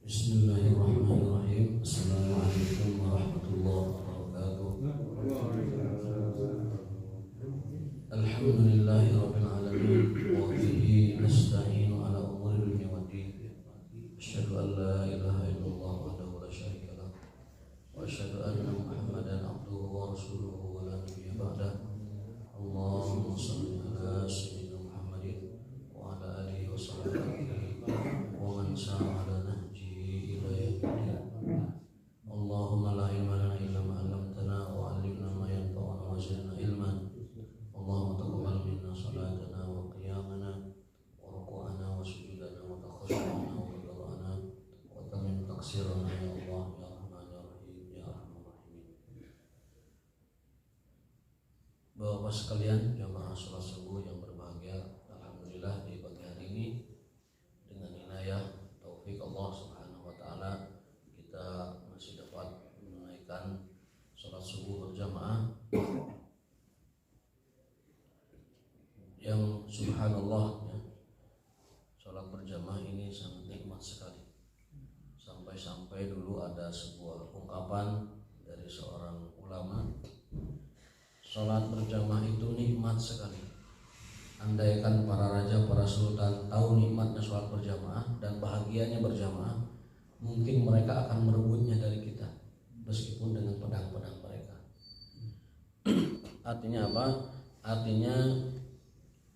Bismillahirrahmanirrahim. Assalamualaikum warahmatullahi wabarakatuh. Alhamdulillahirabbil alamin wa bihi nasta'inu ala umuri dunya waddin. Asyhadu an la ilaha illallah wahdahu la syarika lah wa asyhadu anna Muhammadan abduhu wa rasuluhu wa la nabiyya ba'dah. Allahumma shalli ala sayyidina Muhammadin wa ala alihi wa sahbihi wa man sara ala nahjihi ila yaumil. Allahumma la ilma lana illa ma 'allamtana wa 'allimna ma yanfa'una wa zidna ilman. Allahumma taqabbal minna salatana wa qiyamana wa ruku'ana wa sujudana wa takhashshana wa qira'ana wa tamim taqsirana ya Allah ya Rahman ya Rahim ya Arhamar Rahimin. Bapak sekalian jamaah salat subuh yang berbahagia, alhamdulillah di pagi hari ini dengan inayah taufik Allah Subhanahu wa taala kita masih dapat menunaikan salat subuh berjamaah yang subhanallah ya, sholat berjamaah ini sangat nikmat sekali. Sampai-sampai dulu ada sebuah ungkapan dari seorang ulama, sholat berjamaah itu nikmat sekali. Andaikan para raja, para sultan tahu nikmatnya sholat berjamaah dan bahagianya berjamaah, mungkin mereka akan merebutnya dari kita meskipun dengan pedang-pedang mereka. Artinya apa? Artinya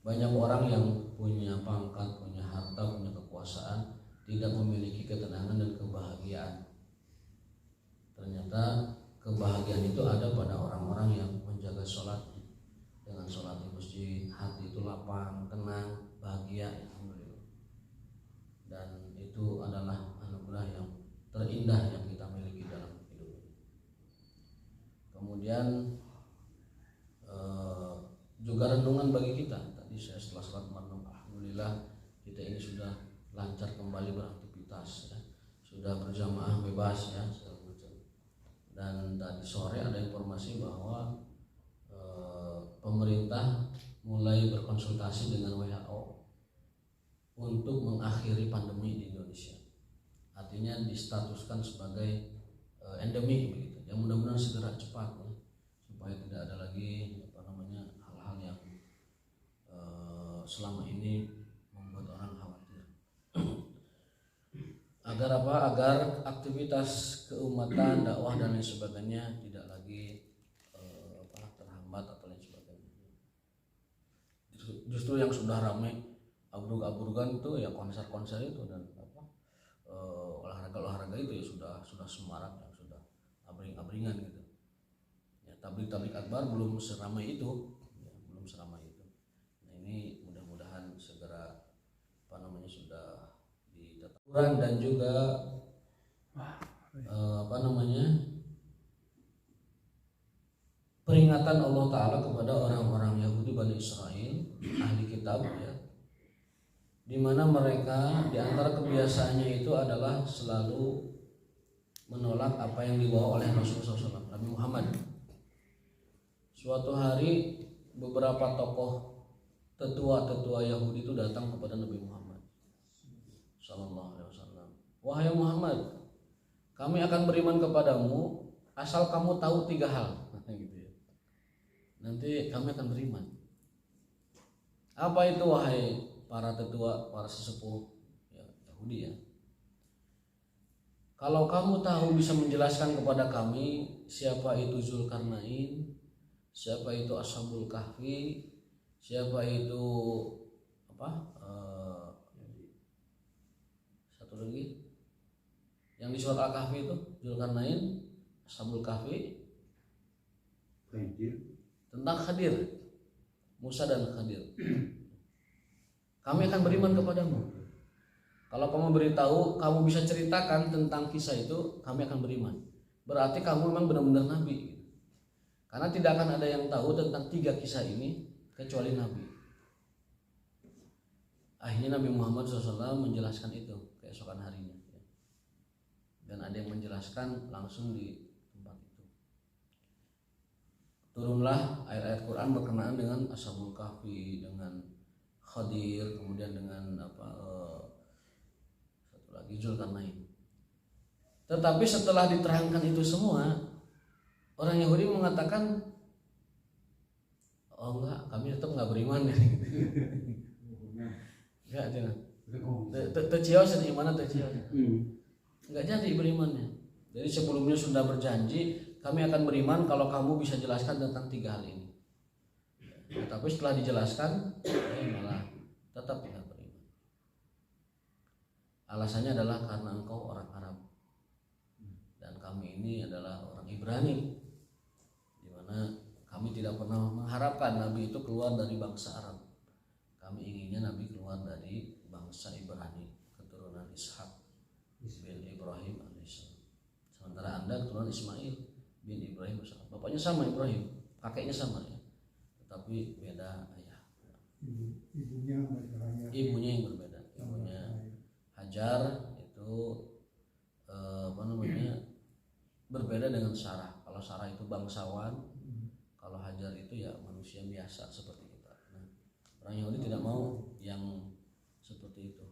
banyak orang yang punya pangkat, punya harta, punya kekuasaan, tidak memiliki ketenangan dan kebahagiaan. Ternyata kebahagiaan itu ada pada orang-orang yang menjaga sholatnya. Dengan sholat di masjid, hati itu lapang, tenang, bahagia, alhamdulillah. Dan itu adalah anugerah yang terindah yang kita miliki dalam hidup ini. Kemudian juga renungan bagi kita. Tadi saya setelah sholat merenung, alhamdulillah kita ini sudah lancar kembali beraktivitas ya. Sudah berjamaah bebas ya segala macam. Dan tadi sore ada informasi bahwa pemerintah mulai berkonsultasi dengan WHO untuk mengakhiri pandemi di Indonesia. Artinya distatuskan sebagai endemi begitu. Yang mudah-mudahan segera cepat ya, supaya tidak ada lagi hal-hal yang selama ini membuat orang khawatir. Agar apa? Agar aktivitas keumatan, dakwah dan lain sebagainya tidak lagi terhambat atau lain sebagainya. Justru yang sudah ramai abrug-abrugan itu ya konser-konser itu dan olahraga itu ya sudah semarak, yang sudah abring-abringan gitu. Ya, tablik akbar belum seramai itu, ya, belum seramai itu. Nah, ini mudah-mudahan segera sudah ditetapkan dan juga peringatan Allah Ta'ala kepada orang-orang Yahudi Bani Israel, ahli kitab ya, di mana mereka di antara kebiasaannya itu adalah selalu menolak apa yang dibawa oleh Rasulullah SAW, Nabi Muhammad. Suatu hari beberapa tokoh tetua Yahudi itu datang kepada Nabi Muhammad Sallallahu Alaihi Wasallam. Wahai Muhammad, kami akan beriman kepadamu asal kamu tahu 3 hal. Gitu ya. Nanti kami akan beriman. Apa itu wahai para tetua, para sesepuh ya, Yahudi ya? Kalau kamu tahu bisa menjelaskan kepada kami siapa itu Zulkarnain, siapa itu Ashabul Kahfi, siapa itu satu lagi yang di surat Al-Kahfi itu Zulkarnain, Ashabul Kahfi, tentang Khadir, Musa dan Khadir. Kami akan beriman kepadamu. Kalau kamu beritahu, kamu bisa ceritakan tentang kisah itu, kami akan beriman. Berarti kamu memang benar-benar nabi. Karena tidak akan ada yang tahu tentang 3 kisah ini kecuali Nabi. Akhirnya Nabi Muhammad SAW menjelaskan itu keesokan harinya. Dan ada yang menjelaskan langsung di tempat itu. Turunlah ayat-ayat Quran berkenaan dengan Ashabul Kahfi, dengan Khadir, kemudian dengan satu lagi Zulkarnain. Tetapi setelah diterangkan itu semua, orang Yahudi mengatakan, oh enggak, kami tetap enggak beriman ya. Enggak jangan. Tercios di mana tercios. Enggak jadi berimannya. Jadi sebelumnya sudah berjanji, kami akan beriman kalau kamu bisa jelaskan tentang 3 hal ini. Tapi setelah dijelaskan, malah tetap tidak beriman. Alasannya adalah karena engkau orang Arab dan kami ini adalah orang Ibrani, di mana kami tidak pernah mengharapkan Nabi itu keluar dari bangsa Arab. Kami inginnya Nabi keluar dari bangsa Ibrani, keturunan Ishak bin Ibrahim alaihissalam. Sementara Anda keturunan Ismail bin Ibrahim alaihissalam. Bapaknya sama Ibrahim, kakeknya sama ya, tetapi beda ayah. Ibunya yang berbeda. Ibunya Hajar itu berbeda dengan Sarah. Kalau Sarah itu bangsawan, kalau Hajar itu ya manusia biasa seperti kita. Nah, orang Yahudi tidak mau yang seperti itu.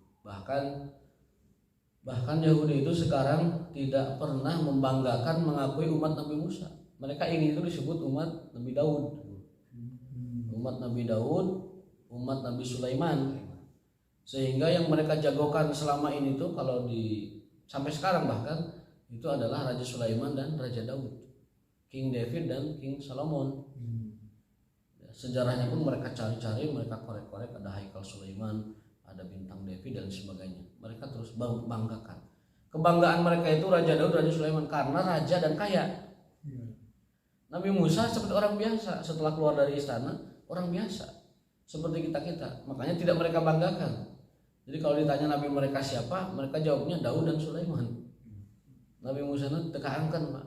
Bahkan Yahudi itu sekarang tidak pernah membanggakan mengakui umat Nabi Musa. Mereka ingin itu disebut umat Nabi Daud. Umat Nabi Daud, umat Nabi Sulaiman. Sehingga yang mereka jagokan selama ini tuh kalau sampai sekarang bahkan itu adalah Raja Sulaiman dan Raja Daud, King David dan King Solomon. Sejarahnya pun mereka cari-cari, mereka korek-korek, ada Haikal Sulaiman, ada bintang David dan sebagainya. Mereka terus banggakan. Kebanggaan mereka itu Raja Daud, Raja Sulaiman karena raja dan kaya. Nabi Musa seperti orang biasa, setelah keluar dari istana orang biasa seperti kita. Makanya tidak mereka banggakan. Jadi kalau ditanya Nabi mereka siapa, mereka jawabnya Daud dan Sulaiman. Nabi Musa itu tekaangkan Pak.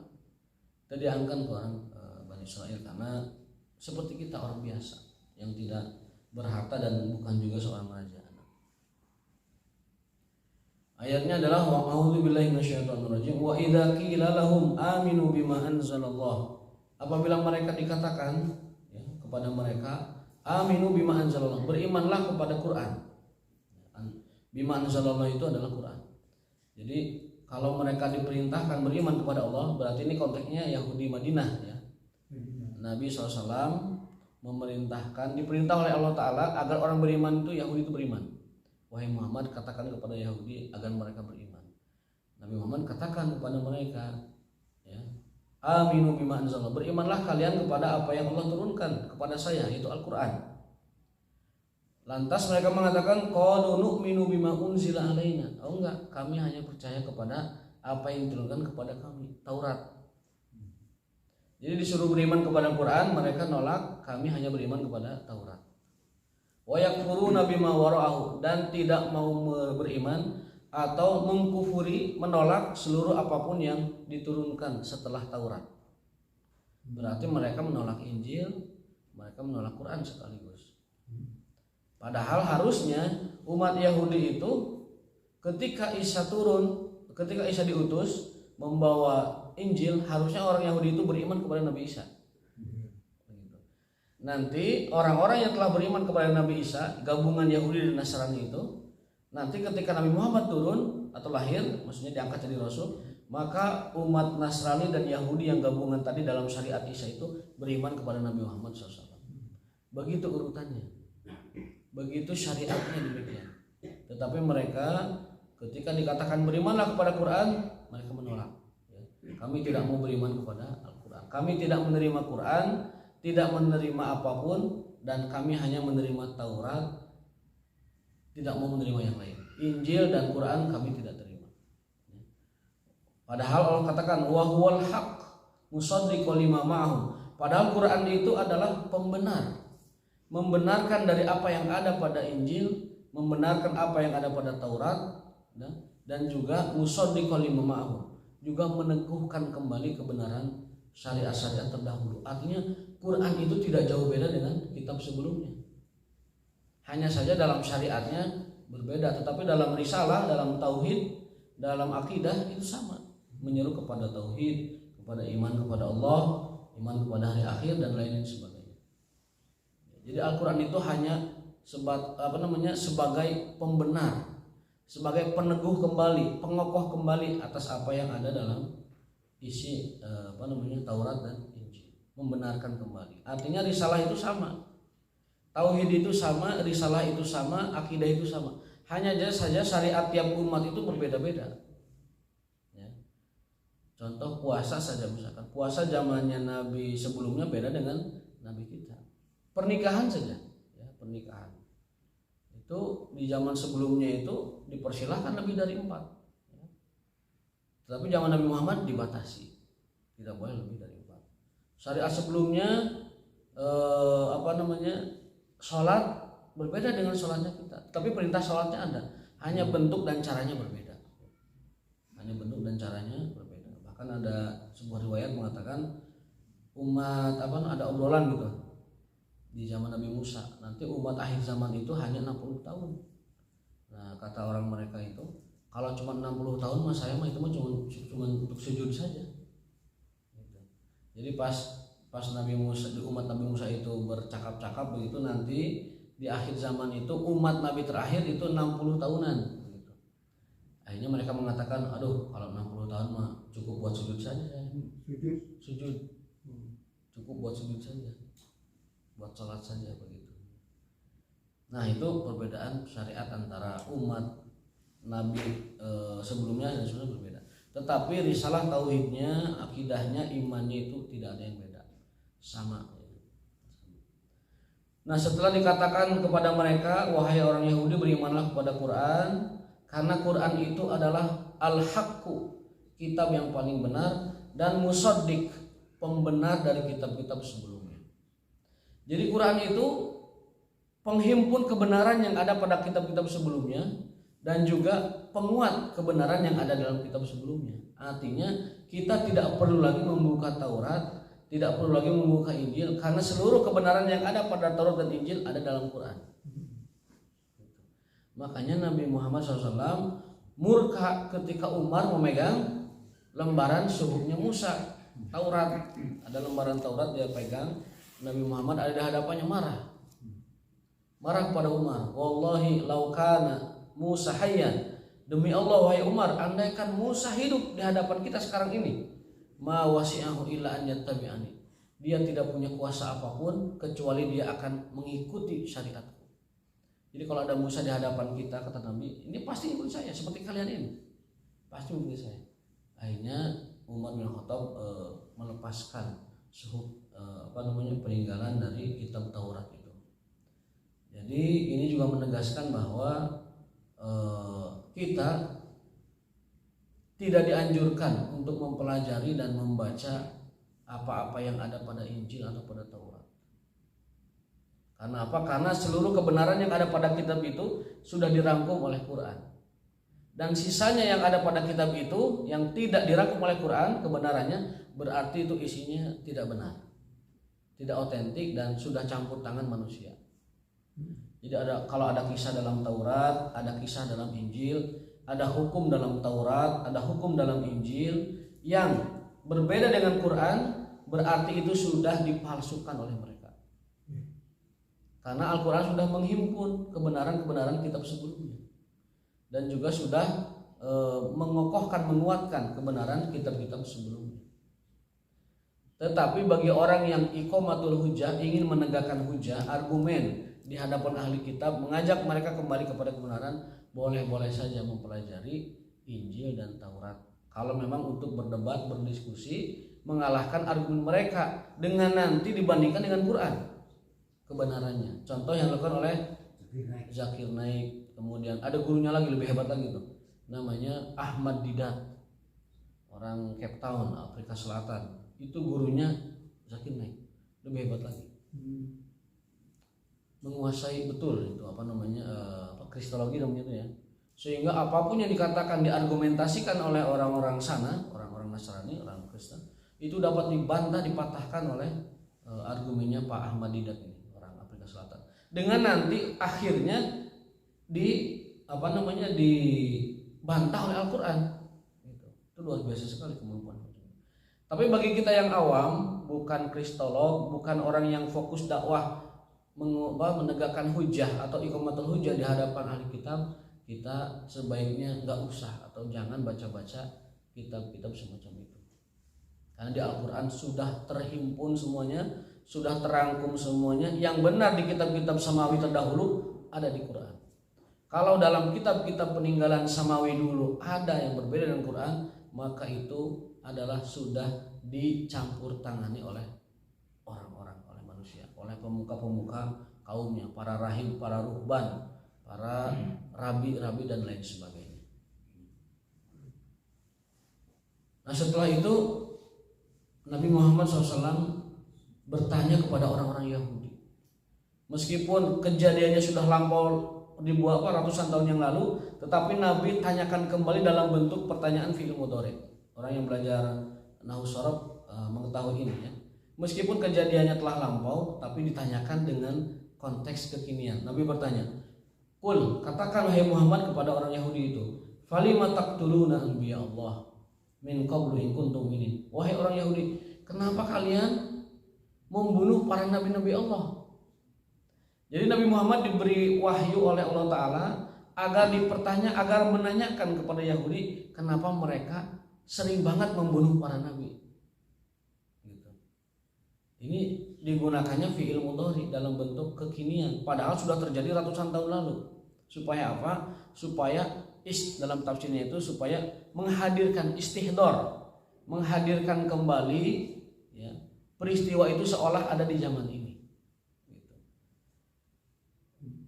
Tadi angkan ke orang Bani Israel karena seperti kita orang biasa yang tidak berharta dan bukan juga seorang raja. Ayatnya adalah wa a'udzubillahi minasyaitonirrajim wa idza qila lahum aminu bima anzalallah. Apabila mereka dikatakan ya, kepada mereka aminu bima anzalallah, berimanlah kepada Quran. Bima anzalallah itu adalah Quran. Jadi kalau mereka diperintahkan beriman kepada Allah, berarti ini konteksnya Yahudi Madinah ya. Nabi SAW diperintah oleh Allah Ta'ala agar orang beriman itu Yahudi itu beriman. Wahai Muhammad, katakan kepada Yahudi agar mereka beriman. Nabi Muhammad katakan kepada mereka ya, aminu bima anzalallah, berimanlah kalian kepada apa yang Allah turunkan kepada saya, yaitu Al-Quran. Lantas mereka mengatakan qalu nu'minu bima unzila alaina. Oh enggak, kami hanya percaya kepada apa yang diturunkan kepada kami, Taurat. Jadi disuruh beriman kepada Quran, mereka nolak, kami hanya beriman kepada Taurat. Wa yakfuruna bima wara'ahu, dan tidak mau beriman atau mengkufuri, menolak seluruh apapun yang diturunkan setelah Taurat. Berarti mereka menolak Injil, mereka menolak Quran sekaligus. Padahal harusnya umat Yahudi itu ketika Isa diutus membawa Injil, harusnya orang Yahudi itu beriman kepada Nabi Isa. Nanti orang-orang yang telah beriman kepada Nabi Isa, gabungan Yahudi dan Nasrani itu, nanti ketika Nabi Muhammad turun atau lahir, maksudnya diangkat jadi Rasul, maka umat Nasrani dan Yahudi yang gabungan tadi dalam syariat Isa itu beriman kepada Nabi Muhammad SAW. Begitu urutannya, begitu syariatnya demikian. Tetapi mereka ketika dikatakan berimanlah kepada Quran, mereka menolak. Kami tidak mau beriman kepada Al-Quran. Kami tidak menerima Quran, tidak menerima apapun, dan kami hanya menerima Taurat, tidak mau menerima yang lain. Injil dan Quran kami tidak terima. Padahal Allah katakan wa huwal haq musaddiqul lima ma'ahu. Padahal Quran itu adalah pembenar, membenarkan dari apa yang ada pada Injil, membenarkan apa yang ada pada Taurat, dan juga musaddiqul lima ma'ahu, juga meneguhkan kembali kebenaran syariat-syariat terdahulu. Artinya Quran itu tidak jauh beda dengan kitab sebelumnya. Hanya saja dalam syariatnya berbeda, tetapi dalam risalah, dalam tauhid, dalam akidah itu sama. Menyeru kepada tauhid, kepada iman kepada Allah, iman kepada hari akhir dan lain-lain sebagainya. Jadi Al-Quran itu hanya sebagai pembenar, sebagai peneguh kembali, pengokoh kembali atas apa yang ada dalam isi Taurat dan Injil, membenarkan kembali. Artinya risalah itu sama, tauhid itu sama, risalah itu sama, akidah itu sama. Hanya saja syariat tiap umat itu berbeda-beda. Ya. Contoh puasa saja, misalkan puasa zamannya Nabi sebelumnya beda dengan Nabi kita. Pernikahan saja, ya, pernikahan itu di zaman sebelumnya itu dipersilahkan lebih dari 4, ya. Tetapi zaman Nabi Muhammad dibatasi, tidak boleh lebih dari 4. Syariat sebelumnya sholat berbeda dengan sholatnya kita, tapi perintah sholatnya ada, hanya bentuk dan caranya berbeda. Hanya bentuk dan caranya berbeda. Bahkan ada sebuah riwayat mengatakan umat ada obrolan gitu di zaman Nabi Musa, nanti umat akhir zaman itu hanya 60 tahun. Nah, kata orang mereka itu, kalau cuma 60 tahun mas saya mah itu mah cuma untuk sujud saja. Gitu. Jadi pas Nabi Musa, di umat Nabi Musa itu bercakap-cakap begitu, nanti di akhir zaman itu umat Nabi terakhir itu 60 tahunan gitu. Akhirnya mereka mengatakan, aduh kalau 60 tahun mah cukup buat sujud saja. Sujud. Cukup buat sujud saja, buat sholat saja begitu. Nah, itu perbedaan syariat antara umat Nabi sebelumnya dan sebenarnya berbeda. Tetapi risalah tauhidnya, akidahnya, imannya itu tidak ada yang beda, sama. Nah, setelah dikatakan kepada mereka, wahai orang Yahudi, berimanlah kepada Quran, karena Quran itu adalah al-haqqu, kitab yang paling benar, dan musaddiq, pembenar dari kitab-kitab sebelumnya. Jadi Quran itu penghimpun kebenaran yang ada pada kitab-kitab sebelumnya dan juga penguat kebenaran yang ada dalam kitab sebelumnya. Artinya kita tidak perlu lagi membuka Taurat, tidak perlu lagi membuka Injil, karena seluruh kebenaran yang ada pada Taurat dan Injil ada dalam Quran. Makanya Nabi Muhammad SAW murka ketika Umar memegang lembaran suhufnya Musa, Taurat. Ada lembaran Taurat dia pegang, Nabi Muhammad ada di hadapannya marah kepada Umar. Wallahi laukana Musa hayyan, demi Allah wahai Umar, andaikan Musa hidup di hadapan kita sekarang ini, ma wasi'ahu illa an yattabi'ani, dia tidak punya kuasa apapun kecuali dia akan mengikuti syariatku. Jadi kalau ada Musa di hadapan kita, kata Nabi, ini pasti ikut saya seperti kalian ini, pasti ikut saya. Akhirnya Umar bin Khattab melepaskan peninggalan dari kitab Taurat itu. Jadi ini juga menegaskan bahwa kita tidak dianjurkan untuk mempelajari dan membaca apa-apa yang ada pada Injil atau pada Taurat. Karena apa? Karena seluruh kebenaran yang ada pada kitab itu sudah dirangkum oleh Quran. Dan sisanya yang ada pada kitab itu yang tidak dirangkum oleh Quran kebenarannya, berarti itu isinya tidak benar, tidak otentik, dan sudah campur tangan manusia. Jadi kalau ada kisah dalam Taurat, ada kisah dalam Injil, ada hukum dalam Taurat, ada hukum dalam Injil yang berbeda dengan Quran, berarti itu sudah dipalsukan oleh mereka. Karena Al-Quran sudah menghimpun kebenaran-kebenaran kitab sebelumnya, dan juga sudah mengokohkan, menguatkan kebenaran kitab-kitab sebelumnya. Tetapi bagi orang yang iqamatul hujjah, ingin menegakkan hujjah, argumen di hadapan ahli kitab, mengajak mereka kembali kepada kebenaran, boleh-boleh saja mempelajari Injil dan Taurat. Kalau memang untuk berdebat, berdiskusi, mengalahkan argumen mereka dengan nanti dibandingkan dengan Quran kebenarannya. Contoh yang dilakukan oleh Zakir Naik. Kemudian ada gurunya lagi lebih hebat lagi tuh, namanya Ahmad Didat, orang Cape Town, Afrika Selatan. Itu gurunya Zakir Naik, lebih hebat lagi, menguasai betul itu kristologi namanya itu ya, sehingga apapun yang dikatakan, diargumentasikan oleh orang-orang sana, orang-orang Nasrani, orang Kristen, itu dapat dibantah, dipatahkan oleh argumennya Pak Ahmad Didat ini, orang Afrika Selatan, dengan nanti akhirnya dibantah oleh Al-Quran. Itu luar biasa sekali kemampuan. Tapi bagi kita yang awam, bukan kristolog, bukan orang yang fokus dakwah menegakkan hujah atau iqamatul hujah di hadapan ahli kitab, kita sebaiknya nggak usah atau jangan baca-baca kitab-kitab semacam itu. Karena di Al-Quran sudah terhimpun semuanya, sudah terangkum semuanya. Yang benar di kitab-kitab samawi terdahulu ada di Quran. Kalau dalam kitab-kitab peninggalan samawi dulu ada yang berbeda dengan Quran, maka itu adalah sudah dicampur tangani oleh orang-orang, oleh manusia, oleh pemuka-pemuka kaumnya, para rahib, para ruhban, para rabi-rabi dan lain sebagainya. Nah setelah itu Nabi Muhammad SAW bertanya kepada orang-orang Yahudi. Meskipun kejadiannya sudah lampau dibuat ratusan tahun yang lalu, tetapi Nabi tanyakan kembali dalam bentuk pertanyaan fi'il mudhari. Orang yang belajar nahwu sharaf mengetahui ini ya. Meskipun kejadiannya telah lampau, tapi ditanyakan dengan konteks kekinian. Nabi bertanya, "Qul, katakan wahai Muhammad kepada orang Yahudi itu, falima taqtuluna anbiya Allah min qablu in kuntum mu'minin." Wahai orang Yahudi, kenapa kalian membunuh para nabi-nabi Allah? Jadi Nabi Muhammad diberi wahyu oleh Allah Ta'ala agar menanyakan kepada Yahudi kenapa mereka sering banget membunuh para nabi. Gitu. Ini digunakannya fi'il mudhari dalam bentuk kekinian, padahal sudah terjadi ratusan tahun lalu. Supaya apa? Supaya dalam tafsirnya itu supaya menghadirkan istihdor, menghadirkan kembali ya, peristiwa itu seolah ada di zaman ini.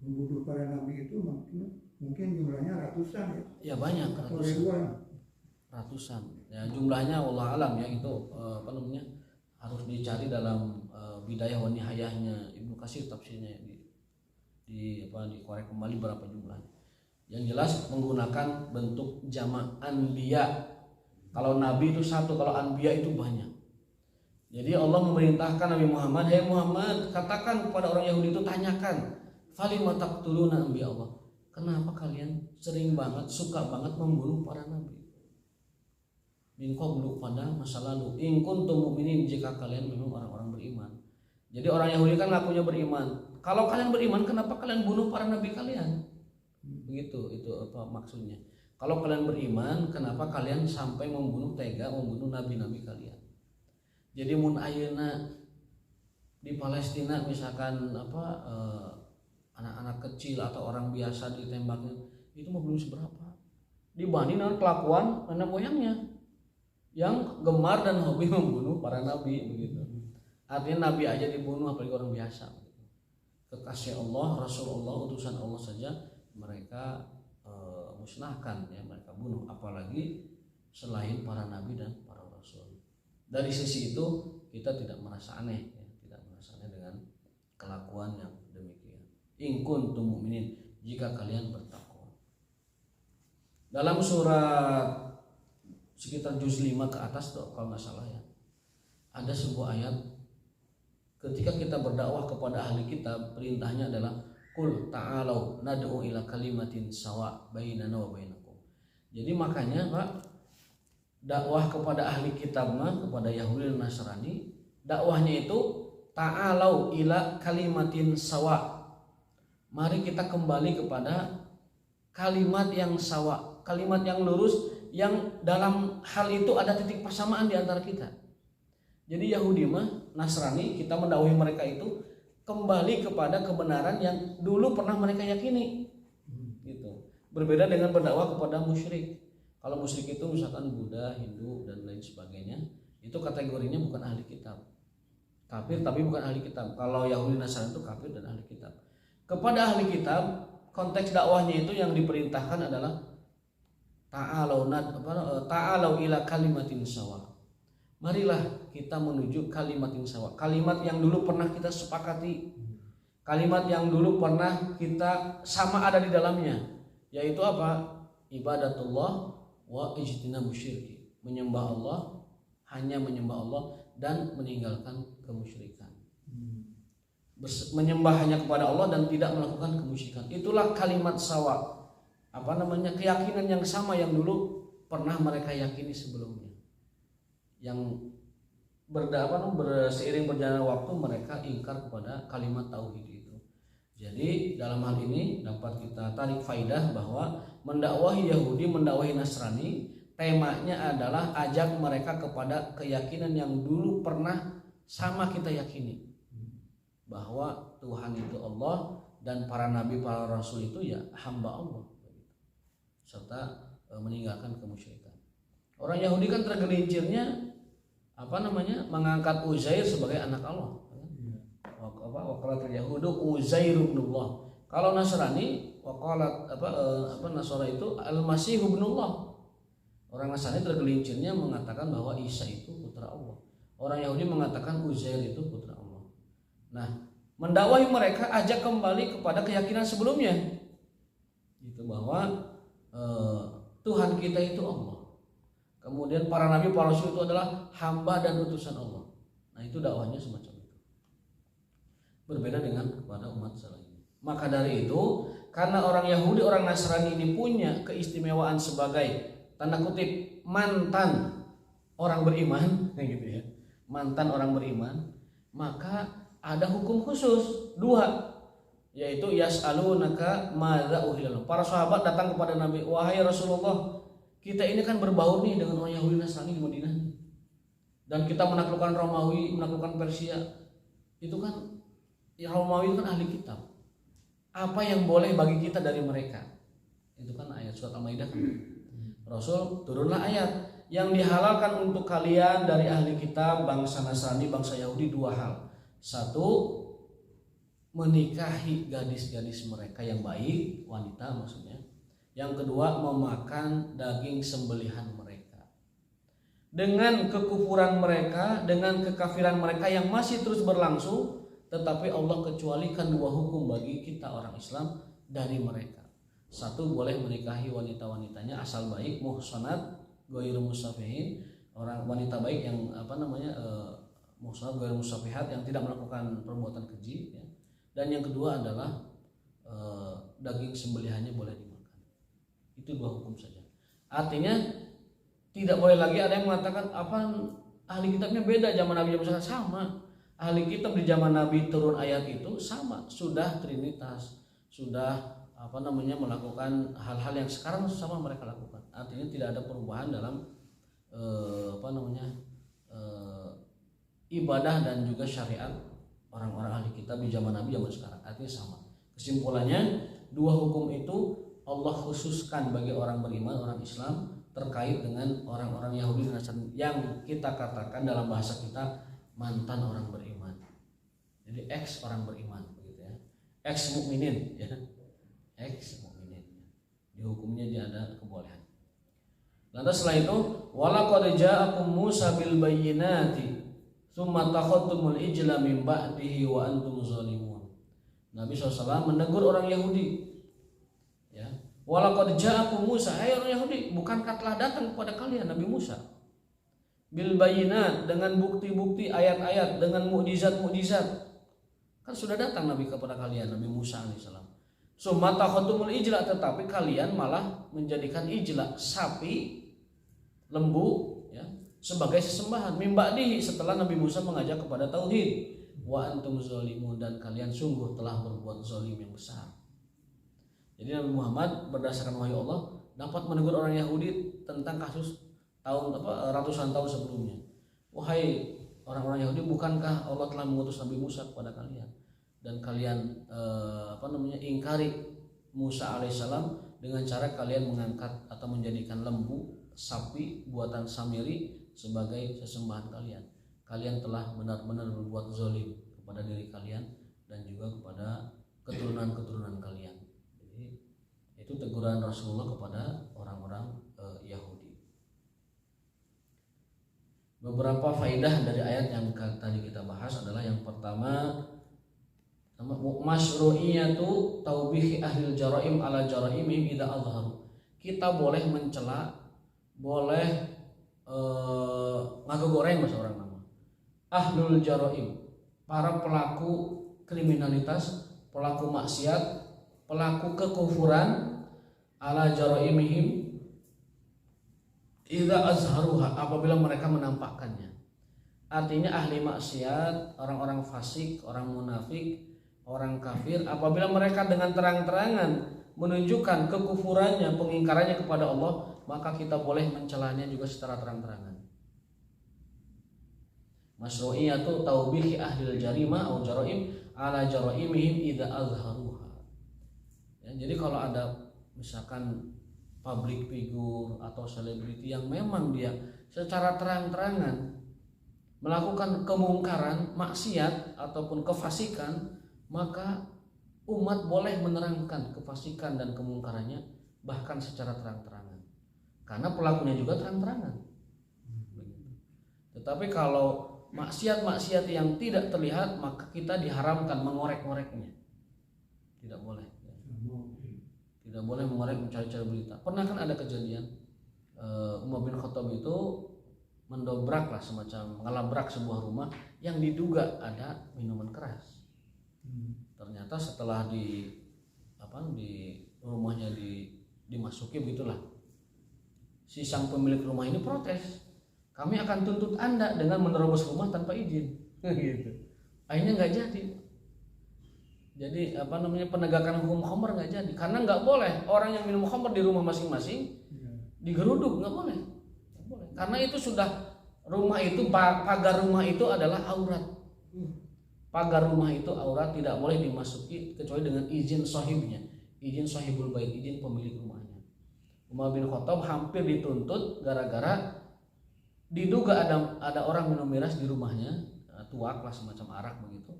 Membunuh para nabi itu mungkin jumlahnya ratusan ya? Ya banyak, ratusan. Ya jumlahnya wallah alam ya itu harus dicari dalam Bidayah wa Nihayahnya Ibnu Katsir tafsirnya dikorek kembali berapa jumlahnya. Yang jelas menggunakan bentuk jamak anbiya. Kalau nabi itu satu, kalau anbiya itu banyak. Jadi Allah memerintahkan Nabi Muhammad, "Hai Muhammad, katakan kepada orang Yahudi itu, tanyakan, falima taqtuluna anbiya Allah. Kenapa kalian sering banget, suka banget membunuh para nabi? Min qablu, pada masa lalu. In kuntum mu'minin, jika kalian memang orang-orang beriman." Jadi orang Yahudi kan ngakunya beriman. Kalau kalian beriman, kenapa kalian bunuh para nabi kalian? Begitu, itu apa maksudnya? Kalau kalian beriman, kenapa kalian sampai tega membunuh nabi-nabi kalian? Jadi mun ayeuna di Palestina misalkan anak-anak kecil atau orang biasa ditembaknya, itu mah belum seberapa dibanding dengan kelakuan nenek moyangnya yang gemar dan hobi membunuh para nabi begitu. Artinya nabi aja dibunuh, apalagi orang biasa. Kekasih Allah, Rasulullah, utusan Allah saja mereka musnahkan ya, mereka bunuh, apalagi selain para nabi dan para rasul. Dari sisi itu kita tidak merasa aneh ya, tidak merasa aneh dengan kelakuan yang demikian. In kuntum mu'minin, jika kalian bertakwa. Dalam surat sekitar juz 5 ke atas tuh, kalau nggak salah ya, ada sebuah ayat ketika kita berdakwah kepada ahli kitab, perintahnya adalah qul ta'alau nad'u ila kalimatin sawa bainana wa bainakum. Jadi makanya Pak, dakwah kepada ahli kitab mah, kepada Yahudi dan Nasrani, dakwahnya itu ta'alau ila kalimatin sawa. Mari kita kembali kepada kalimat yang sawa, kalimat yang lurus, yang dalam hal itu ada titik persamaan di antara kita. Jadi Yahudi mah, Nasrani, kita mendakwahi mereka itu kembali kepada kebenaran yang dulu pernah mereka yakini. Gitu. Berbeda dengan berdakwah kepada musyrik. Kalau musyrik itu misalkan Buddha, Hindu dan lain sebagainya, itu kategorinya bukan ahli kitab. Kafir tapi bukan ahli kitab. Kalau Yahudi Nasrani itu kafir dan ahli kitab. Kepada ahli kitab, konteks dakwahnya itu yang diperintahkan adalah ta'alau ila kalimatin sawa. Marilah kita menuju kalimatin sawa. Kalimat yang dulu pernah kita sepakati. Kalimat yang dulu pernah kita sama ada di dalamnya. Yaitu apa? Ibadatullah wa ijtinabu syirki. Menyembah Allah, hanya menyembah Allah dan meninggalkan kemusyrikan. Menyembah hanya kepada Allah dan tidak melakukan kemusyrikan. Itulah kalimat sawa. Keyakinan yang sama yang dulu pernah mereka yakini sebelumnya. Yang berseiring berjalannya waktu mereka ingkar kepada kalimat tauhid itu. Jadi dalam hal ini dapat kita tarik faidah bahwa mendakwahi Yahudi, mendakwahi Nasrani, temanya adalah ajak mereka kepada keyakinan yang dulu pernah sama kita yakini, bahwa Tuhan itu Allah dan para nabi, para rasul itu ya hamba Allah, serta meninggalkan kemusyrikan. Orang Yahudi kan tergelincirnya mengangkat Uzair sebagai anak Allah. Waqalat Yahudu Uzair ibnullah. Kalau Nasrani waqalat Nasara itu Al-Masih ibnullah. Orang Nasrani tergelincirnya mengatakan bahwa Isa itu putra Allah. Orang Yahudi mengatakan Uzair itu putra Allah. Nah, mendakwahi mereka ajak kembali kepada keyakinan sebelumnya. Itu bahwa Tuhan kita itu Allah. Kemudian para nabi, para rasul itu adalah hamba dan utusan Allah. Nah, itu dakwahnya semacam itu. Berbeda dengan kepada umat selainnya. Maka dari itu, karena orang Yahudi, orang Nasrani ini punya keistimewaan sebagai tanda kutip mantan orang beriman, gitu ya. Mantan orang beriman, maka ada hukum khusus dua, yaitu yas'alunaka madza uhilla. Para sahabat datang kepada Nabi, wahai Rasulullah, kita ini kan berbaur nih dengan orang Yahudi Nasrani di Madinah, dan kita menaklukkan Romawi, menaklukkan Persia. Itu kan Romawi itu kan ahli kitab. Apa yang boleh bagi kita dari mereka? Itu kan ayat surat Al-Maidah kan. Rasul turunlah ayat yang dihalalkan untuk kalian dari ahli kitab, bangsa Nasrani, bangsa Yahudi dua hal. Satu, menikahi gadis-gadis mereka yang baik, wanita maksudnya. Yang kedua, memakan daging sembelihan mereka. Dengan kekufuran mereka, dengan kekafiran mereka yang masih terus berlangsung, tetapi Allah kecualikan dua hukum bagi kita orang Islam dari mereka. Satu, boleh menikahi wanita-wanitanya asal baik, muhsanat ghairu musafihin, orang wanita baik yang muhsanat ghairu musafihat, yang tidak melakukan perbuatan keji ya. Dan yang kedua adalah daging sembelihannya boleh dimakan. Itu dua hukum saja. Artinya tidak boleh lagi ada yang mengatakan ahli kitabnya beda zaman Nabi zaman sama. Ahli kitab di zaman Nabi turun ayat itu sama, sudah trinitas, sudah melakukan hal-hal yang sekarang sama mereka lakukan. Artinya tidak ada perubahan dalam ibadah dan juga syariat orang-orang ahli kitab di zaman Nabi zaman sekarang. Artinya sama. Kesimpulannya, dua hukum itu Allah khususkan bagi orang beriman, orang Islam, terkait dengan orang-orang Yahudi dan Nasrani yang kita katakan dalam bahasa kita mantan orang beriman. Jadi ex orang beriman begitu ya. Ex mukminin ya. Ex mukminin. Di hukumnya dia ada kebolehan. Lantas setelah itu, walaqad ja'akum Musa bil bayyinati tsumma takhadtumul ijla min ba'dihi wa antum zalimun. Nabi SAW menegur orang Yahudi. Ya. Walaqad ja'akum Musa, hai orang Yahudi, bukankah telah datang kepada kalian Nabi Musa bil bayyinat, dengan bukti-bukti, ayat-ayat, dengan mukjizat-mukjizat. Kan sudah datang Nabi kepada kalian, Nabi Musa alaihissalam. Summa takhadtumul ijla, tetapi kalian malah menjadikan ijla, sapi, lembu ya, sebagai sesembahan mimba'dihi, setelah Nabi Musa mengajak kepada tauhid. Wa antum zalimun, dan kalian sungguh telah berbuat zalim yang besar. Jadi Nabi Muhammad berdasarkan wahyu Allah dapat menegur orang Yahudi tentang kasus ratusan tahun sebelumnya. Wahai orang-orang Yahudi, bukankah Allah telah mengutus Nabi Musa kepada kalian, dan kalian ingkari Musa alaihissalam dengan cara kalian mengangkat atau menjadikan lembu, sapi buatan Samiri sebagai sesembahan kalian. Kalian telah benar-benar berbuat zalim kepada diri kalian dan juga kepada keturunan-keturunan kalian. Jadi itu teguran Rasulullah kepada orang-orang Yahudi. Beberapa faidah dari ayat yang tadi kita bahas adalah yang pertama, masyru'iyatu taubihi ahlil jaraim ala jaraimihim idza azharu. Kita boleh mencela, boleh ngaku goreng bahasa orang nama. Ahlul jaraim, para pelaku kriminalitas, pelaku maksiat, pelaku kekufuran, ala jaraimihim idza azharuha, apabila mereka menampakkannya. Artinya ahli maksiat, orang-orang fasik, orang munafik, orang kafir apabila mereka dengan terang-terangan menunjukkan kekufurannya, pengingkarannya kepada Allah, maka kita boleh mencelanya juga secara terang-terangan. Masyru'iyatu taubihi ahlil jarimah au jaraim ala jaraimihim idza azharuha. Ya, jadi kalau ada misalkan public figure atau selebriti yang memang dia secara terang-terangan melakukan kemungkaran, maksiat ataupun kefasikan, maka umat boleh menerangkan kefasikan dan kemungkarannya bahkan secara terang-terangan. Karena pelakunya juga terang-terangan. Tetapi kalau maksiat-maksiat yang tidak terlihat, maka kita diharamkan mengorek-ngoreknya. Tidak boleh. Tidak boleh mengorek, mencari-cari berita. Pernah kan ada kejadian Umar bin Khattab itu mendobrak lah, semacam ngelabrak sebuah rumah yang diduga ada minuman keras. Ternyata setelah di rumahnya dimasuki begitulah, si sang pemilik rumah ini protes, kami akan tuntut Anda dengan menerobos rumah tanpa izin. Gitu. Akhirnya nggak jadi. Jadi penegakan hukum khamr nggak jadi, karena nggak boleh orang yang minum khamr di rumah masing-masing digeruduk, nggak boleh. Karena itu sudah rumah itu, pagar rumah itu adalah aurat. Pagar rumah itu aurat, tidak boleh dimasuki kecuali dengan izin sahibnya, izin sahibul bait, izin pemilik rumahnya. Umar bin Khattab hampir dituntut gara-gara diduga ada orang minum miras di rumahnya, tuak lah semacam arak begitu.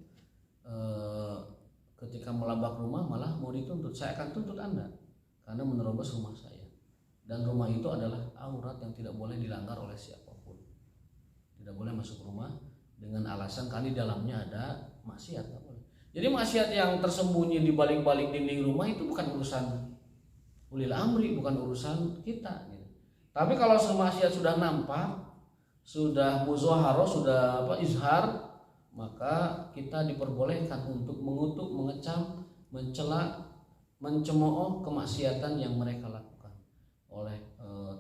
Ketika melabrak rumah malah mau dituntut, saya akan tuntut Anda karena menerobos rumah saya. Dan rumah itu adalah aurat yang tidak boleh dilanggar oleh siapapun. Tidak boleh masuk rumah dengan alasan kali dalamnya ada maksiat. Jadi maksiat yang tersembunyi di balik-balik dinding rumah itu bukan urusan ulil amri, bukan urusan kita. Tapi kalau maksiat sudah nampak, sudah muzaharah, sudah izhar, maka kita diperbolehkan untuk mengutuk, mengecam, mencela, mencemooh kemaksiatan yang mereka lakukan oleh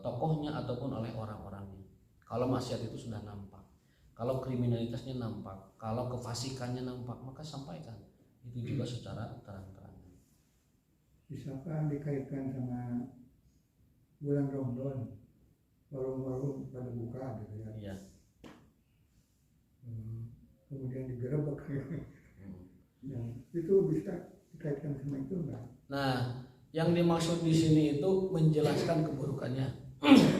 tokohnya ataupun oleh orang-orangnya. Kalau maksiat itu sudah nampak, kalau kriminalitasnya nampak, kalau kefasikannya nampak, maka sampaikan itu juga secara terang-terangan. Misalkan dikaitkan sama bulan Ramadan, warung-warung pada buka gitu ya. Iya. Kemudian digerebek. Nah, itu bisa dikaitkan sama itu enggak? Nah, yang dimaksud di sini itu menjelaskan keburukannya,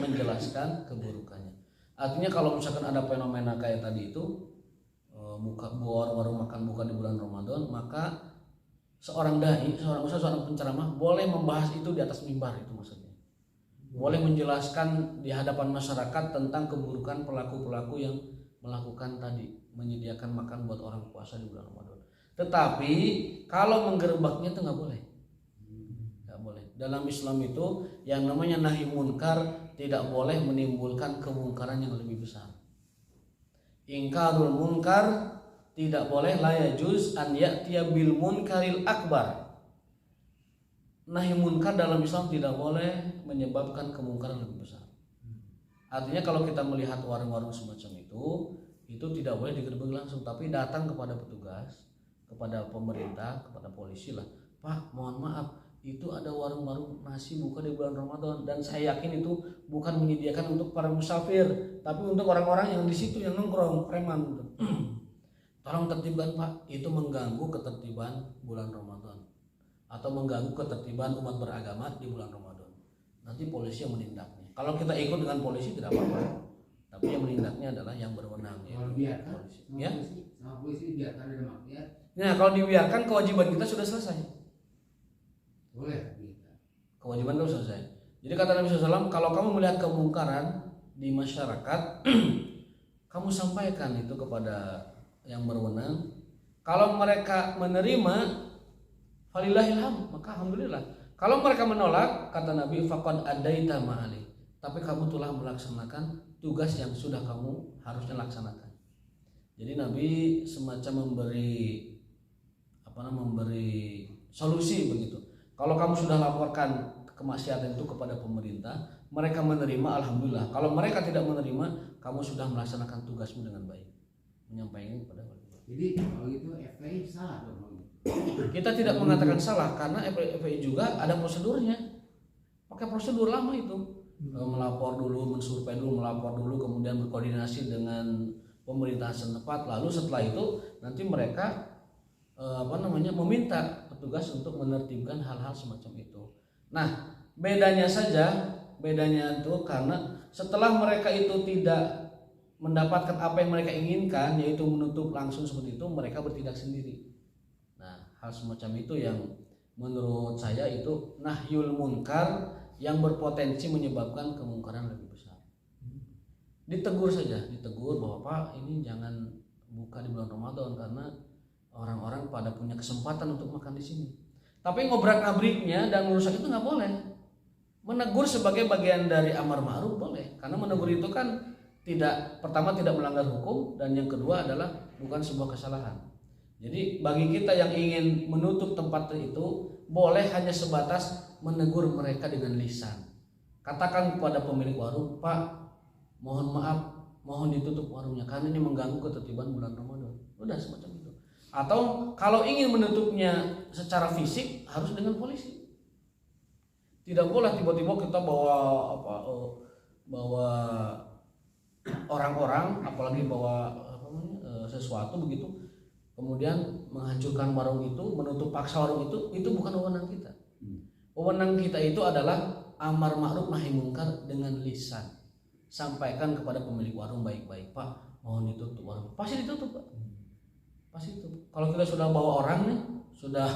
menjelaskan keburukannya. Artinya kalau misalkan ada fenomena kayak tadi itu, warung makan buka di bulan Ramadan, maka seorang dai, seorang penceramah boleh membahas itu di atas mimbar, itu maksudnya. Boleh menjelaskan di hadapan masyarakat tentang keburukan pelaku-pelaku yang melakukan tadi, menyediakan makan buat orang puasa di bulan Ramadan. Tetapi kalau menggerebeknya itu nggak boleh. Dalam Islam itu yang namanya nahi munkar tidak boleh menimbulkan kemungkaran yang lebih besar. Ingkarul munkar tidak boleh, la yajuz an ya'tiya bil munkaril akbar. Nahi munkar dalam Islam tidak boleh menyebabkan kemungkaran lebih besar. Artinya kalau kita melihat warung-warung semacam itu tidak boleh digerebek langsung, tapi datang kepada petugas, kepada pemerintah, kepada polisi lah. Pak, mohon maaf, itu ada warung-warung nasi buka di bulan Ramadan dan saya yakin itu bukan menyediakan untuk para musafir, tapi untuk orang-orang yang di situ yang nongkrong, preman gitu. Tolong tertibkan Pak, itu mengganggu ketertiban bulan Ramadan atau mengganggu ketertiban umat beragama di bulan Ramadan. Nanti polisi yang menindaknya. Kalau kita ikut dengan polisi tidak apa-apa, tapi yang menindaknya adalah yang berwenang, kalau biarkan, polisi. Ya? Sama polisi biarkan ada maksiat. Nah, kalau dibiarkan kewajiban kita sudah selesai. Boleh. Kewajiban itu selesai. Jadi kata Nabi SAW, kalau kamu melihat kemungkaran di masyarakat, kamu sampaikan itu kepada yang berwenang. Kalau mereka menerima, falillahilham, maka alhamdulillah. Kalau mereka menolak, kata Nabi, faqad adaita ma'ali, tapi kamu telah melaksanakan tugas yang sudah kamu harusnya laksanakan. Jadi Nabi semacam memberi solusi begitu. Kalau kamu sudah laporkan kemaksiatan itu kepada pemerintah, mereka menerima, alhamdulillah. Kalau mereka tidak menerima, kamu sudah melaksanakan tugasmu dengan baik, menyampaikan kepada pemerintah. Jadi kalau itu FPI salah dong. Kita tidak mengatakan salah karena FPI juga ada prosedurnya. Pakai prosedur lama itu. Melapor dulu, mensurvei dulu, melapor dulu, kemudian berkoordinasi dengan pemerintahan setempat. Lalu setelah itu nanti mereka meminta petugas untuk menertibkan hal-hal semacam itu. Nah, bedanya itu karena setelah mereka itu tidak mendapatkan apa yang mereka inginkan, yaitu menutup langsung seperti itu, mereka bertindak sendiri. Nah, hal semacam itu yang menurut saya itu nahyul munkar yang berpotensi menyebabkan kemungkaran lebih besar. Ditegur saja, bahwa Pak ini jangan buka di bulan Ramadan karena orang-orang pada punya kesempatan untuk makan di sini. Tapi ngobrak-abriknya dan merusak itu nggak boleh. Menegur sebagai bagian dari amar ma'ruf boleh, karena menegur itu kan pertama tidak melanggar hukum, dan yang kedua adalah bukan sebuah kesalahan. Jadi bagi kita yang ingin menutup tempat itu boleh hanya sebatas menegur mereka dengan lisan. Katakan kepada pemilik warung, Pak, mohon maaf, mohon ditutup warungnya karena ini mengganggu ketertiban bulan Ramadan. Udah semacam itu. Atau kalau ingin menutupnya secara fisik harus dengan polisi. Tidak boleh tiba-tiba kita bawa orang-orang, apalagi bawa sesuatu begitu, kemudian menghancurkan warung itu, menutup paksa warung itu bukan wewenang kita. Wewenang kita itu adalah amar ma'ruf nahi munkar dengan lisan. Sampaikan kepada pemilik warung baik-baik, Pak, mohon ditutup warung. Pasti ditutup, Pak. Pasti itu. Kalau kita sudah bawa orang nih, sudah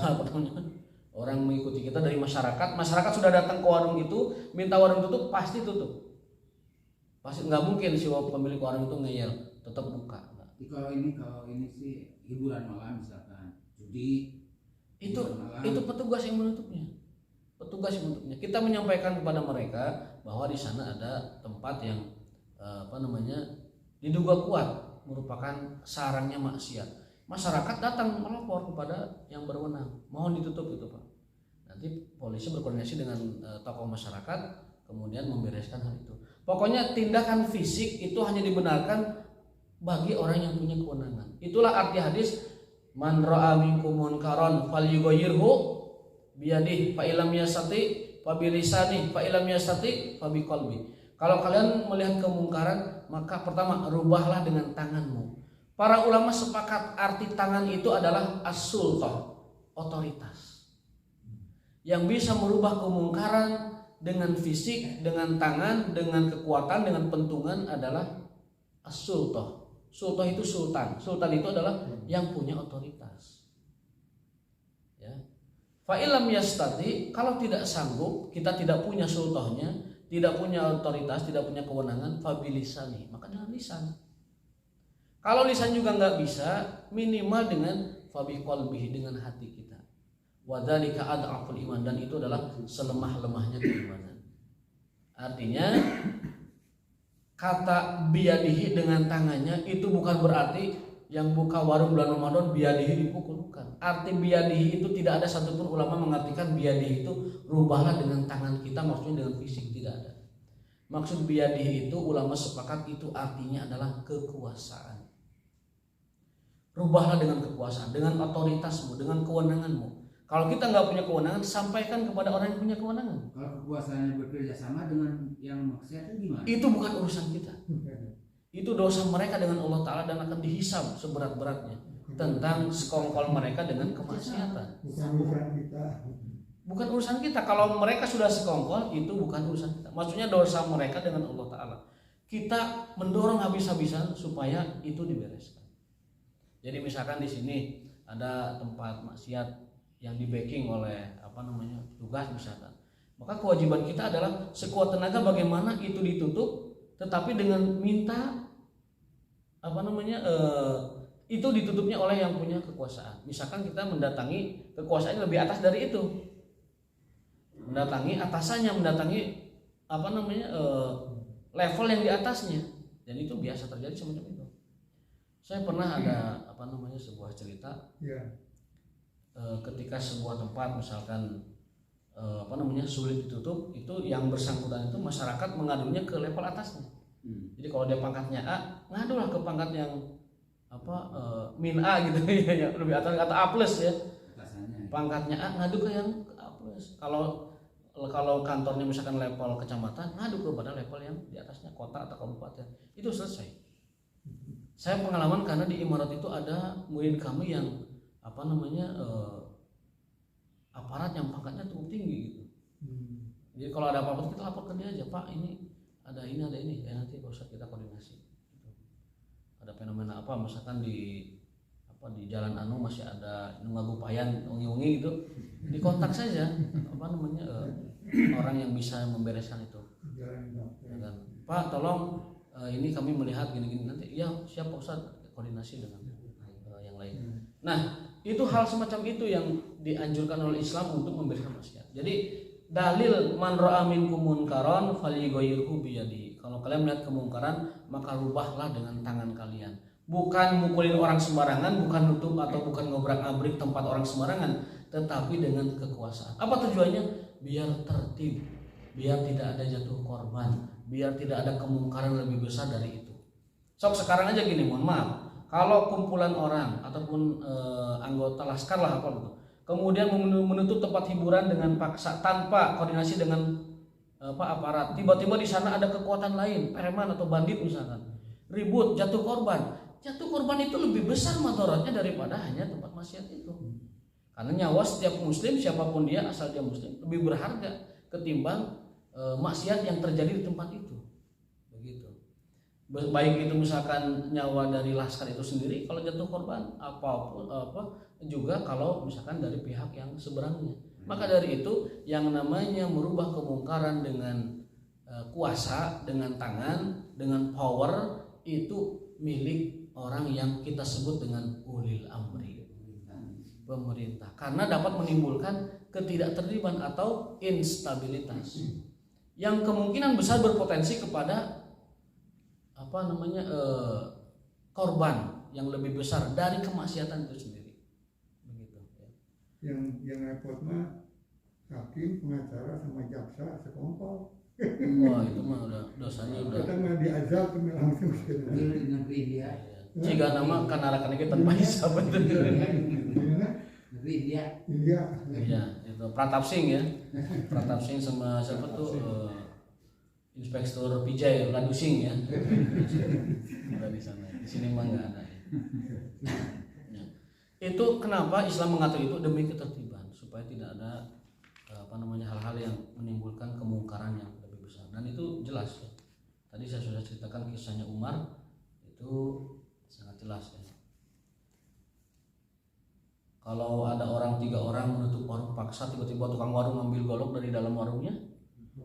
orang mengikuti kita dari masyarakat sudah datang ke warung itu, minta warung tutup, pasti tutup. Pasti nggak mungkin si pemilik warung itu ngeyel, tetap buka. Kalau ini sih hiburan malam misalkan judi, itu petugas yang menutupnya. Kita menyampaikan kepada mereka bahwa di sana ada tempat yang diduga kuat merupakan sarangnya maksiat. Masyarakat datang melapor kepada yang berwenang, mohon ditutup itu, Pak. Nanti polisi berkoordinasi dengan tokoh masyarakat, kemudian membereskan hal itu. Pokoknya tindakan fisik itu hanya dibenarkan bagi orang yang punya kewenangan. Itulah arti hadis, man ra'a minkum munkaran falyughayyirhu biyadihi fa illam yastati fa bilisanihi fa illam yastati fa biqalbi. Kalau kalian melihat kemungkaran, maka pertama rubahlah dengan tanganmu. Para ulama sepakat arti tangan itu adalah as-sultah, otoritas. Yang bisa merubah kemungkaran dengan fisik, dengan tangan, dengan kekuatan, dengan pentungan adalah as-sultah. Sultah itu sultan. Sultan itu adalah yang punya otoritas. Ya. Fa illam yastati, kalau tidak sanggup, kita tidak punya sultahnya, tidak punya otoritas, tidak punya kewenangan, fa bilisani, maka dengan lisan. Kalau lisan juga nggak bisa, minimal dengan fa biqalbihi, dengan hati kita. Wadzalika ad'aful iman, dan itu adalah selemah-lemahnya keimanan. Artinya kata biyadihi dengan tangannya itu bukan berarti yang buka warung bulan Ramadan biyadihi dipukul, bukan. Arti biyadihi itu tidak ada satupun ulama mengartikan biyadihi itu rubahlah dengan tangan kita, maksudnya dengan fisik, tidak ada. Maksud biyadihi itu ulama sepakat itu artinya adalah kekuasaan. Rubahlah dengan kekuasaan, dengan otoritasmu, dengan kewenanganmu. Kalau kita nggak punya kewenangan, sampaikan kepada orang yang punya kewenangan. Kalau kekuasaannya bekerja sama dengan yang maksiat itu gimana? Itu bukan urusan kita. Itu dosa mereka dengan Allah Ta'ala dan akan dihisab seberat-beratnya tentang sekongkol mereka dengan kemaksiatan. Bukan urusan kita. Kalau mereka sudah sekongkol, itu bukan urusan kita. Maksudnya dosa mereka dengan Allah Ta'ala. Kita mendorong habis-habisan supaya itu dibereskan. Jadi misalkan di sini ada tempat maksiat yang di backing oleh tugas misalkan, maka kewajiban kita adalah sekuat tenaga bagaimana itu ditutup, tetapi dengan minta itu ditutupnya oleh yang punya kekuasaan. Misalkan kita mendatangi kekuasaan yang lebih atas dari itu, mendatangi atasannya, mendatangi level yang di atasnya, dan itu biasa terjadi semacam itu. Saya pernah ada sebuah cerita. Ketika sebuah tempat misalkan sulit ditutup, itu yang bersangkutan itu masyarakat mengadunya ke level atasnya. Jadi kalau dia pangkatnya A, ngadulah ke pangkat yang min A gitu ya, lebih atas kata A plus ya. Atasannya. Pangkatnya A ngadu ke yang A plus. Kalau kantornya misalkan level kecamatan, ngadu kepada level yang di atasnya kota atau kabupaten. Itu selesai. Saya pengalaman karena di Imarat itu ada murid kami yang aparat yang pangkatnya cukup tinggi gitu. Jadi kalau ada apa-apa kita lapor ke dia aja, Pak ini ada ini, ya nanti Pak Ustadz kita koordinasi. Ada fenomena apa misalkan di jalan masih ada ngagupayan ungi-ungi gitu, dikontak saja orang yang bisa membereskan itu. Dan, Pak tolong ini kami melihat gini-gini, nanti ya siap Pak Ustadz, koordinasi dengan yang lain. Nah itu hal semacam itu yang dianjurkan oleh Islam untuk membereskan maksiat. Jadi dalil man ra'a minkum munkaran falyughayyirhu biyadi. Kalau kalian melihat kemungkaran maka rubahlah dengan tangan kalian. Bukan mukulin orang sembarangan, bukan nutup atau bukan ngobrak-abrik tempat orang sembarangan, tetapi dengan kekuasaan. Apa tujuannya? Biar tertib, biar tidak ada jatuh korban, biar tidak ada kemungkaran lebih besar dari itu. Sekarang aja gini, mohon maaf, kalau kumpulan orang ataupun anggota laskar lah kemudian menutup tempat hiburan dengan paksa tanpa koordinasi dengan aparat, tiba-tiba di sana ada kekuatan lain, preman atau bandit misalkan, ribut, jatuh korban itu lebih besar madaratnya daripada hanya tempat maksiat itu. Karena nyawa setiap muslim siapapun dia asal dia muslim lebih berharga ketimbang maksiat yang terjadi di tempat itu. Begitu. Baik itu misalkan nyawa dari laskar itu sendiri kalau jatuh korban juga kalau misalkan dari pihak yang seberangnya. Maka dari itu yang namanya merubah kemungkaran dengan kuasa, dengan tangan, dengan power itu milik orang yang kita sebut dengan ulil amri, pemerintah, karena dapat menimbulkan ketidaktertiban atau instabilitas yang kemungkinan besar berpotensi kepada korban yang lebih besar dari kemaksiatan itu sendiri. Begitu ya. Yang repot mah hakim, pengacara sama jaksa sekongkol. Wah itu mah udah dosanya udah. Kita mah diazab langsung sekali. Di negeri dia. Jika nama kanarakan kita tanpa hisab itu. Negeri dia. Iya. Iya itu Pratap Singh ya. Pratap Singh sama siapa tuh Inspektur Vijay Ladu Singh ya. Ada di sana. Di sini mah nggak ada. Ya. Itu kenapa Islam mengatur itu demi ketertiban supaya tidak ada hal-hal yang menimbulkan kemungkaran yang lebih besar, dan itu jelas ya. Tadi saya sudah ceritakan kisahnya Umar, itu sangat jelas ya. Kalau ada 3 orang menutup warung paksa, tiba-tiba tukang warung ngambil golok dari dalam warungnya,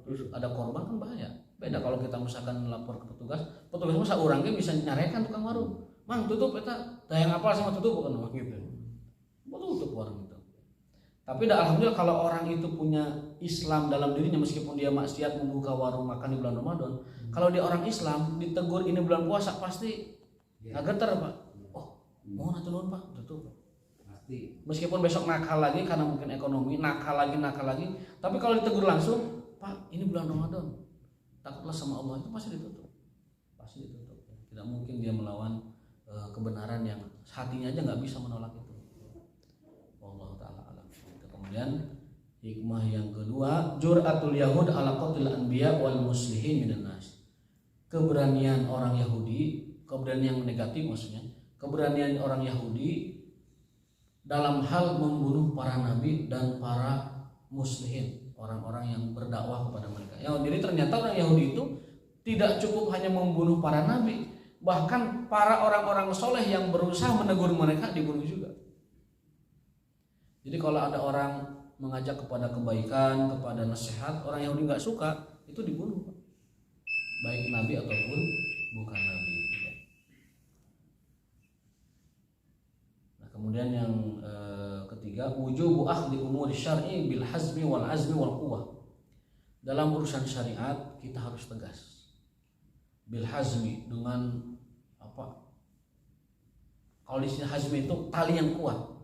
terus ada korban kan bahaya. Beda kalau kita misalkan lapor ke petugas masa orangnya bisa nyarekan tukang warung, mang tutup eta dayang apa sama tutup bukan gitu, tutup warung itu. Tapi alhamdulillah kalau orang itu punya Islam dalam dirinya, meskipun dia maksiat membuka warung makan di bulan Ramadan, kalau dia orang Islam ditegur ini bulan puasa pasti nggak getar Pak. Oh mau turun Pak tutup. Pasti. Meskipun besok nakal lagi karena mungkin ekonomi, nakal lagi. Tapi kalau ditegur langsung, Pak ini bulan Ramadan, takutlah sama Allah, itu pasti ditutup. Tidak mungkin dia melawan kebenaran yang hatinya aja nggak bisa menolak itu. Kemudian hikmah yang kedua, jur'atul yahud ala qatil anbiya wal muslihin minan nas. Keberanian orang Yahudi, keberanian yang negatif maksudnya, keberanian orang Yahudi dalam hal membunuh para nabi dan para muslihin, orang-orang yang berdakwah kepada mereka. Jadi ternyata orang Yahudi itu tidak cukup hanya membunuh para nabi, bahkan para orang-orang soleh yang berusaha menegur mereka dibunuh juga. Jadi kalau ada orang mengajak kepada kebaikan, kepada nasihat, orang Yahudi nggak suka, itu dibunuh, baik nabi ataupun bukan nabi. Nah, kemudian yang ketiga, wujubu akhdhi umuri syar'i bil hazmi wal azmi wal quwwah. Dalam urusan syariat kita harus tegas. Bil hazmi dengan apa? Kalau di sini hazmi itu tali yang kuat.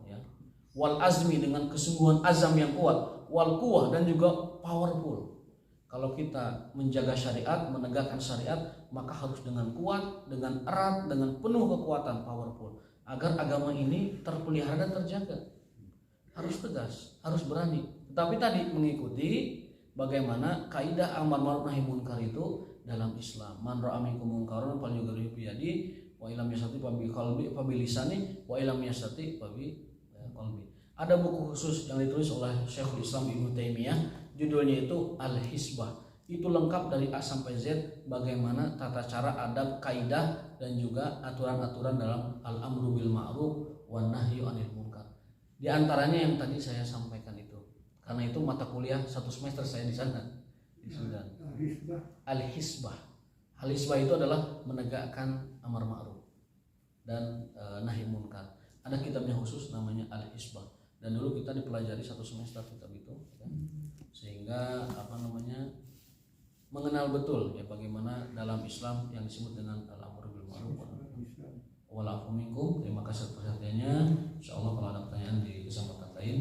Wal azmi dengan kesungguhan azam yang kuat, wal quwwah dan juga powerful. Kalau kita menjaga syariat, menegakkan syariat, maka harus dengan kuat, dengan erat, dengan penuh kekuatan, powerful, agar agama ini terpelihara dan terjaga. Harus tegas, harus berani. Tetapi tadi mengikuti bagaimana kaidah amar ma'ruf nahi munkar itu dalam Islam. Man ra'a minkum munkaran falyughayyirhu bi yadihi wa illam yastati fa bi qalbi fa bi lisani wa illam yastati fa bi qalbi. Ada buku khusus yang ditulis oleh Syekhul Islam Ibnu Taimiyah, judulnya itu Al-Hisbah. Itu lengkap dari A sampai Z bagaimana tata cara, adab, kaidah dan juga aturan-aturan dalam al-amru bil ma'ruf wan nahyu 'anil munkar. Di antaranya yang tadi saya sampaikan itu. Karena itu mata kuliah 1 semester saya di sana di Sudan. Al-Hisbah. Al-Hisbah itu adalah menegakkan amar ma'ruf dan nahi munkar. Ada kitabnya khusus namanya Al-Hisbah. Dan dulu kita dipelajari 1 semester kitab itu, ya. Sehingga mengenal betul ya bagaimana dalam Islam yang disebut dengan al-amru bil ma'ruf wal nahyi minkum. Terima kasih atas perhatiannya. Insyaallah kalau ada pertanyaan di kesempatan lain.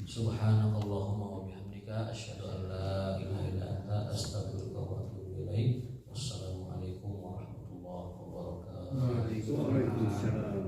Subhanakallahumma wa bihamdika asyhadu an la ilaha illa anta astaghfiruka wa atubu ilaik. Wassalamualaikum warahmatullahi wabarakatuh. Waalaikumsalam.